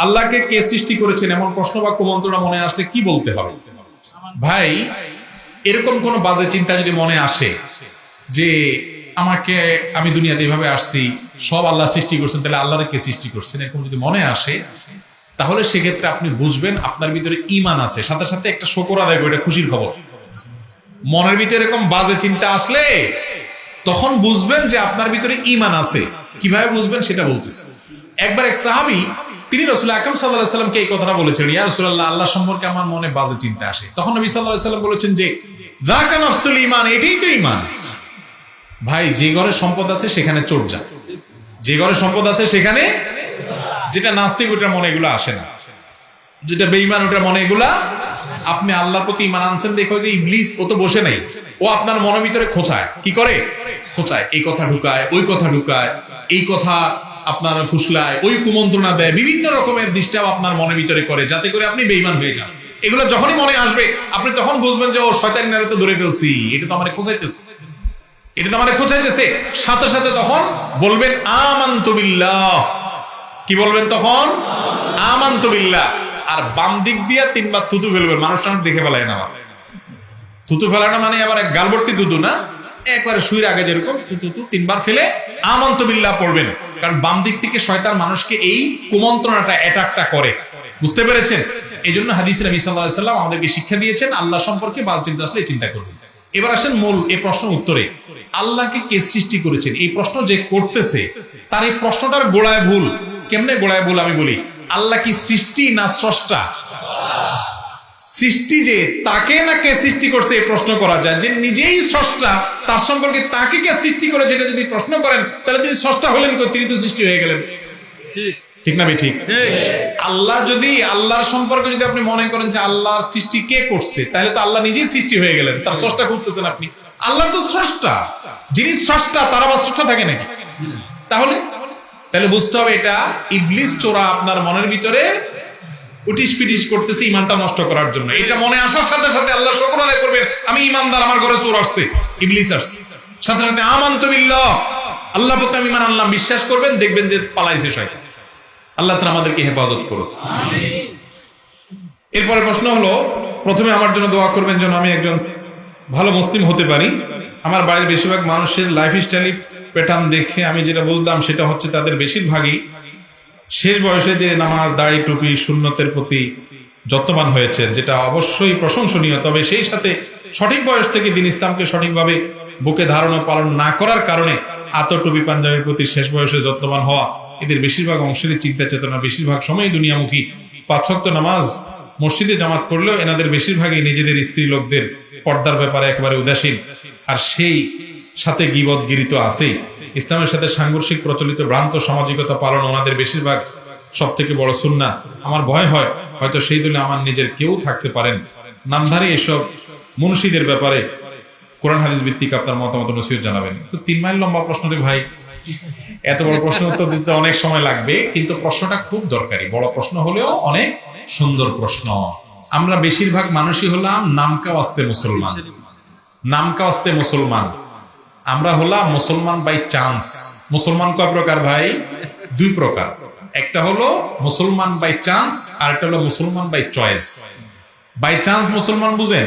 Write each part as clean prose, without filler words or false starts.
আল্লাহকে কে সৃষ্টি করেছেন এমন প্রশ্ন বা কুমন্ত্রণা মনে আসলে কি বলতে হবে? ভাই, এরকম কোন বাজে চিন্তা যদি মনে আসে যে আমি দুনিয়াতে এইভাবে আসছি, সব আল্লাহ সৃষ্টি করছেন, তাহলে আল্লাহর কে সৃষ্টি করছেন, এরকম যদি মনে আসে, তাহলে সেক্ষেত্রে আপনি বুঝবেন আপনার ভিতরে ঈমান আছে। সাথে সাথে একটা শুকর আদায় করে, এটা খুশির খবর। মনের ভিতরে এরকম বাজে চিন্তা আসলে তখন বুঝবেন যে আপনার ভিতরে ঈমান আছে। কিভাবে বুঝবেন সেটা বলতেছি। একবার এক সাহাবী, তিনি রাসূল আকরাম সাল্লাল্লাহু আলাইহি সাল্লামকে এই কথাটা বলেছেন, ইয়া রাসূলুল্লাহ, আল্লাহ সম্পর্কে আমার মনে বাজে চিন্তা আসে। তখন নবী সাল্লাল্লাহু আলাইহি সাল্লাম বলেছেন যে যাকা নাফসুল ঈমান, এটাই তো ঈমান। ভাই, যে ঘরে সম্পদ আছে সেখানে চোর যা, যে ঘরে সম্পদ আছে সেখানে, যেটা নাস্তিক ওটার মনে এগুলো আসে না, যেটা বেঈমান ওটার মনে এগুলা। আপনি আল্লাহর প্রতি ঈমান আনছেন, দেখো যে ইবলিস ও তো বসে নাই, ও আপনার মনের ভিতরে খোঁচায়। কি করে? খোঁচায়, এই কথা ঢুকায়, ওই কথা ঢুকায়, এই কথা আপনার ফুসলায়, ওই কুমন্ত্রণা দেয়, বিভিন্ন রকমের দৃষ্টাও আপনার মনের ভিতরে করে, যাতে করে আপনি বেঈমান হয়ে যান। এগুলো যখনই মনে আসবে আপনি তখন বুঝবেন যে ও শয়তান নারে তো ধরে ফেলছি, এটা তো আমার খোঁচাইতেছে, এটা তো আমার খোঁচাইতেছে। সাথে সাথে তখন বলবেন আমানতু বিল্লাহ। কি বলবেন তখন? আমানতু বিল্লাহ। আর বাম দিক দিয়ে তিনবার থুতু ফেলবেন। মানুষ দেখে ফেলায় না, থুতু ফেলানো মানে আবার এক গালবর্তি থুতু না, একবারে শুইর আগে যেরকম থুতু তিনবার ফেলে আমানতু বিল্লাহ পড়বেন। কারণ বাম দিক থেকে শয়তান মানুষকে এই কুমন্ত্রণাটা অ্যাটাকটা করে। বুঝতে পেরেছেন? এই জন্য হাদিসে নবী সাল্লাল্লাহু আলাইহি সাল্লাম আমাদেরকে শিক্ষা দিয়েছেন আল্লাহ সম্পর্কে বাজে চিন্তা আসলে চিন্তা করবেন। এবার আসেন মূল এই প্রশ্নের উত্তরে। আল্লাহকে কে সৃষ্টি করেছেন, এই প্রশ্ন যে করতেছে তার এই প্রশ্নটার গোড়ায় ভুল। কেমনে গোড়ায় ভুল আমি বলি। আল্লাহ কি সৃষ্টি না স্রষ্টা? সৃষ্টি যে তাকে না কে সৃষ্টি করছে এই প্রশ্ন করা যায়। যে নিজেই স্রষ্টা, তার সম্পর্কে তাকে কে সৃষ্টি করেছে এটা যদি প্রশ্ন করেন, তাহলে তিনি স্রষ্টা হলেন কই? তিনি তো সৃষ্টি হয়ে গেলেন। ঠিক না? ঠিক। আল্লাহ যদি, আল্লাহর সম্পর্কে যদি আপনি মনে করেন যে আল্লাহর সৃষ্টি কে করছে, তাহলে তো আল্লাহ নিজেই সৃষ্টি হয়ে গেলেন, তার স্রষ্টা খুঁজতেছেন আপনি। আল্লাহ তো স্রষ্টা, যিনি স্রষ্টা তার আবার স্রষ্টা থাকে নাকি? তাহলে বুঝতে হবে এটা ইবলিস চোরা আপনার মনের ভিতরে উটিস পিটিস করতেছে ঈমানটা নষ্ট করার জন্য। এটা মনে আসার সাথে সাথে আল্লাহ শুকর আদায় করবেন, আমি ঈমানদার, আমার ঘরে চোর আসছে, ইবলিস আসছে। সাথে সাথে আমানতু বিল্লাহ, আল্লাহ প্রতি আমি ঈমান আনলাম, বিশ্বাস করবেন, দেখবেন যে পালাইছে শয়তান। আল্লাহ তাআলা আমাদেরকে হেফাজত করুন। আমিন। এরপরে প্রশ্ন হলো, প্রথমে আমার জন্য দোয়া করবেন যেন আমি একজন ভালো মুসলিম হতে পারি। আমার বাড়ির বেশিরভাগ মানুষের লাইফস্টাইল প্যাটার্ন দেখে আমি যেটা বুঝলাম সেটা হচ্ছে তাদের বেশিরভাগই শেষ বয়সে যে নামাজ, দাড়ি, টুপি, সুন্নতের প্রতি যত্নবান হয়েছেন, যেটা অবশ্যই প্রশংসনীয়। তবে সেই সাথে সঠিক বয়স থেকে দ্বীন ইসলামকে সঠিকভাবে বুকে ধারণ ও পালন না করার কারণে আতর, টুপি, পাঞ্জাবির প্রতি শেষ বয়সে যত্নবান হওয়া, এদের বেশিরভাগ অংশেরই চিন্তা চেতনা বেশিরভাগ সময় দুনিয়ামুখী। ৫ ওয়াক্ত নামাজ মসজিদে জামাত করলেও এনাদের বেশিরভাগই নিজেদের স্ত্রী লোকদের পর্দার ব্যাপারে একেবারে উদাসীন। আর সেই সাথে গীবত গিরি তো আছেই। ইসলামের সাথে সাংঘর্ষিক প্রচলিত ভ্রান্ত সামাজিকতা পালন ওনাদের বেশিরভাগ সব থেকে বড় সুন্নাহ। আমার ভয় হয় হয়তো সেই দলে আমার নিজের কেউ থাকতে পারেন। নামধারী এসব মুনশিদের ব্যাপারে কোরআন হাদিস ভিত্তিক আপনার মতামত নসিহত জানাবেন। তো 3 মাইল লম্বা প্রশ্ন রে ভাই, এত বড় প্রশ্ন উত্তর দিতে অনেক সময় লাগবে, কিন্তু প্রশ্নটা খুব দরকারি। বড় প্রশ্ন হলেও অনেক সুন্দর প্রশ্ন। আমরা বেশিরভাগ মানুষই হলাম নামকা ওয়াস্তে মুসলমান, নামকা ওয়াস্তে মুসলমান। আমরা হলাম মুসলমান বাই চান্স। মুসলমান কয় প্রকার ভাই? 2 প্রকার। একটা হলো মুসলমান বাই চান্স, আর একটা হলো মুসলমান বাই চয়েস। বাই চান্স মুসলমান বুঝেন?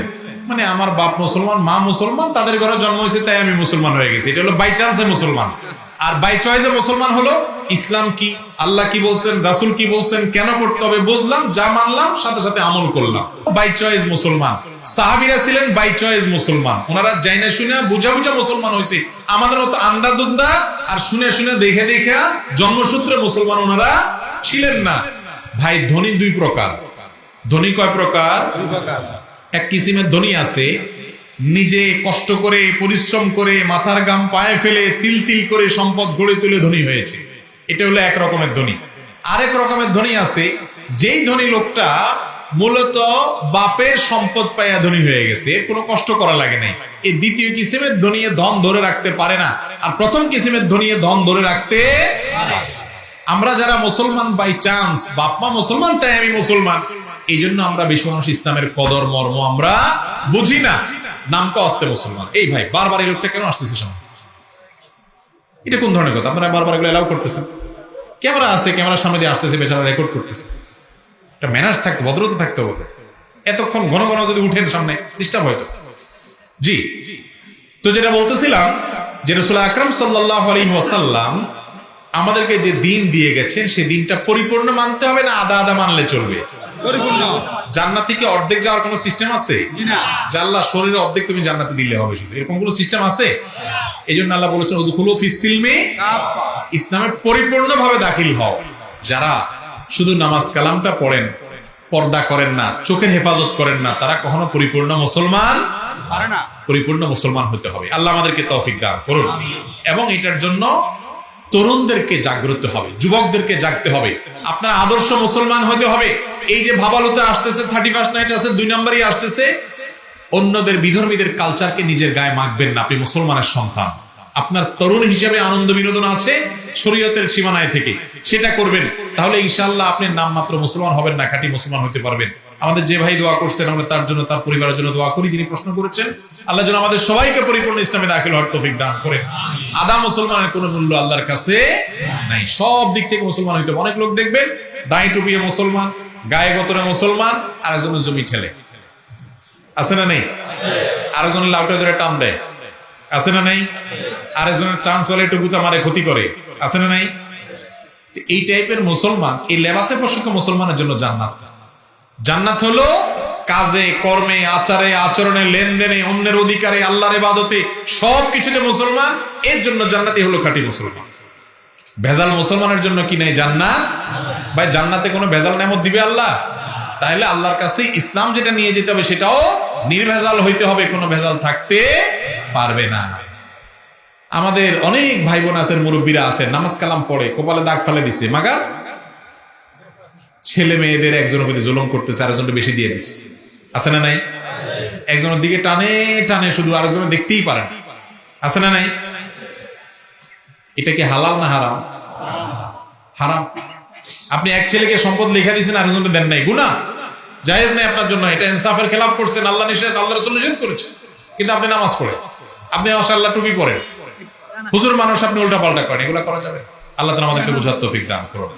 মানে আমার বাপ মুসলমান, মা মুসলমান, তাদের ঘরে জন্ম হয়েছে তাই আমি মুসলমান হয়ে গেছি, এটা হলো বাই চান্সে মুসলমান। আর বাই চয়েসে মুসলমান হলো ইসলাম কি, আল্লাহ কি বলছেন, রাসূল কি বলছেন, কেন করতে হবে বুঝলাম, যা মানলাম সাথে সাথে আমল করলাম, বাই চয়েস মুসলমান। সাহাবীরা ছিলেন বাই চয়েস মুসলমান, ওনারা জাইনা শুনে বুঝা বুঝা মুসলমান হয়েছে। আমাদের মতো আন্ডা দুদ্দা আর শুনে শুনে দেখে দেখে জন্মসূত্রে মুসলমান ওনারা ছিলেন না। ভাই, ধনী 2 প্রকার। ধনী কয় প্রকার? 2 প্রকার। এক কিসিমের ধনী আছে নিজে কষ্ট করে, পরিশ্রম করে, মাথার ঘাম পায়ে ফেলে, তিল তিল করে সম্পদ গড়ে তুলে ধনী হয়েছে, এটা হলো এক রকমের ধনী। আরেক রকমের ধনী আছে যেই ধনী লোকটা মূলত বাপের সম্পদ পাইয়া ধনী হয়ে গেছে, কোনো কষ্ট করা লাগে নাই। এই দ্বিতীয় কিসিমের ধনী ধন ধরে রাখতে পারে না, আর প্রথম কিসিমের ধনী ধন ধরে রাখতে পারে। আমরা যারা মুসলমান বাই চান্স, বাপ মা মুসলমান তাই আমি মুসলমান, এই জন্য আমরা বেশি মানুষ ইসলামের কদর মর্ম আমরা বুঝি না। নামকা ওয়াস্তে মুসলমান। এই ভাই, বারবার এই লোকটা কেন আসতেছে সামনে? এটা কোন ধরনের কথা? আপনারা বারবার এগুলো এলাও করতেছেন। ক্যামেরা আছে, ক্যামেরার সামনে দিয়ে আসতেছে, বেচারা রেকর্ড করতেছে। একটা ম্যানার্স থাকতো, ভদ্রতা থাকতে হবে। এতক্ষণ ঘন ঘন যদি উঠেন সামনে ডিস্টার্ব হয়তো। জি, তো যেটা বলতেছিলাম যে রাসূল আকরাম সাল্লাল্লাহু আলাইহি ওয়াসাল্লাম আমাদেরকে যে দিন দিয়ে গেছেন সেই দিনটা পরিপূর্ণ মানতে হবে না আধা আধা মানলে চলবে? পরিপূর্ণ। জান্নাতে কি অর্ধেক যাওয়ার কোনো সিস্টেম আছে? জাল্লা শরীরের অর্ধেক তুমি জান্নাতে দিলে হবে শুধু, এরকম কোনো সিস্টেম আছে? এই জন্য আল্লাহ বলেছেন উদখুলু ফিস সিলমি, ইসলামে পরিপূর্ণভাবে দাখিল হও। যারা শুধু নামাজ কালামটা পড়েন, পর্দা করেন না, চোখের হেফাজত করেন না, তারা কখনো পরিপূর্ণ মুসলমান পারে না। পরিপূর্ণ মুসলমান হতে হবে। আল্লাহ আমাদেরকে তৌফিক দান করুন। এবং এটার জন্য তরুণদেরকে জাগ্রত হবে, যুবকদেরকে জাগতে হবে। আপনার আদর্শ মুসলমান হতে হবে। এই যে ভাবালুতে আসতেছে, 31 নাইট আছে, 2 নম্বরই আসতেছে, অন্যদের বিধর্মীদের কালচারকে নিজের গায়ে মাখবেন না। আপনি মুসলমানের সন্তান, আপনার তরুণ হিসেবে আনন্দ বিনোদন আছে শরীয়তের সীমানায় থেকে, সেটা করবেন। তাহলে ইনশাআল্লাহ আপনি নামমাত্র মুসলমান হবেন না, খাঁটি মুসলমান হতে পারবেন। আমাদের যে ভাই দোয়া করছেন, আমরা তার জন্য, তার পরিবারের জন্য দোয়া করি। যিনি প্রশ্ন করেছেন, আল্লাহ যেন আমাদের সবাইকে পরিপূর্ণ ইসলামে দাখিল হওয়ার তৌফিক দান করেন। আদা মুসলমানের কোনো মূল্য আল্লাহর কাছে নাই, সব দিক থেকে মুসলমান হইতে হবে। অনেক লোক দেখবেন দাঁড়ি টুপিয়ে মুসলমান, গায়ে গতরে মুসলমান, আর একজনের জমি ঠেলে, আছে না নেই? আরেকজনের লাউটা ধরে টান দেয়, আছে না নাই? আরেকজনের চান্স পেলে টুকুতে মারে, ক্ষতি করে, আছে না নাই? এই টাইপের মুসলমান, এই লেবাসে পোশাক মুসলমানের জন্য জান্নাত। জান্নাত হলো কাজে, কর্মে, আচারে, আচরণে, লেনদেনে, অন্যের অধিকারে, আল্লাহর ইবাদতে, সবকিছুতে মুসলমান। এর জন্য জান্নাতই হলো খাঁটি মুসলমান। ভেজাল মুসলমানের জন্য কি নাই জান্নাত? ভাই জান্নাতে কোনো ভেজাল নেমত দিবে আল্লাহ? তাহলে আল্লাহর কাছে ইসলাম যেটা নিয়ে যেতে হবে সেটাও নির্ভেজাল হইতে হবে, কোনো ভেজাল থাকতে পারবে না। আমাদের অনেক ভাই বোন আছেন, মুরব্বীরা আছেন, নামাজ কালাম পড়ে, কপালে দাগ ফেলে দিছে, মাগার ছেলে মেয়েদের একজনের প্রতি জুলুম করতেছে, আরেকজনকে বেশি দিয়ে দিচ্ছে, আছে না নাই? একজনের দিকে টানে টানে, শুধু আরেকজনের দেখতেই পারে না, আছে না নাই? এটা কি হালাল না হারাম? হারাম। আপনি এক ছেলেকে সম্পদ লেখা দিয়েছেন, আরেকজনকে দেন নাই, গুনাহ, জায়েজ নাই আপনার জন্য। এটা ইনসাফের খেলাফ করছেন, আল্লাহ নিষেধ, আল্লাহ রাসূল নিষেধ করেছে। কিন্তু আপনি নামাজ পড়েন, আপনি মাশাআল্লাহ টুপি পরেন, হুজুর মানুষ, আপনি উল্টা পাল্টা করেন, এগুলো করা যাবে? আল্লাহ তাআলা আমাদেরকে বুঝার তৌফিক দান করুন।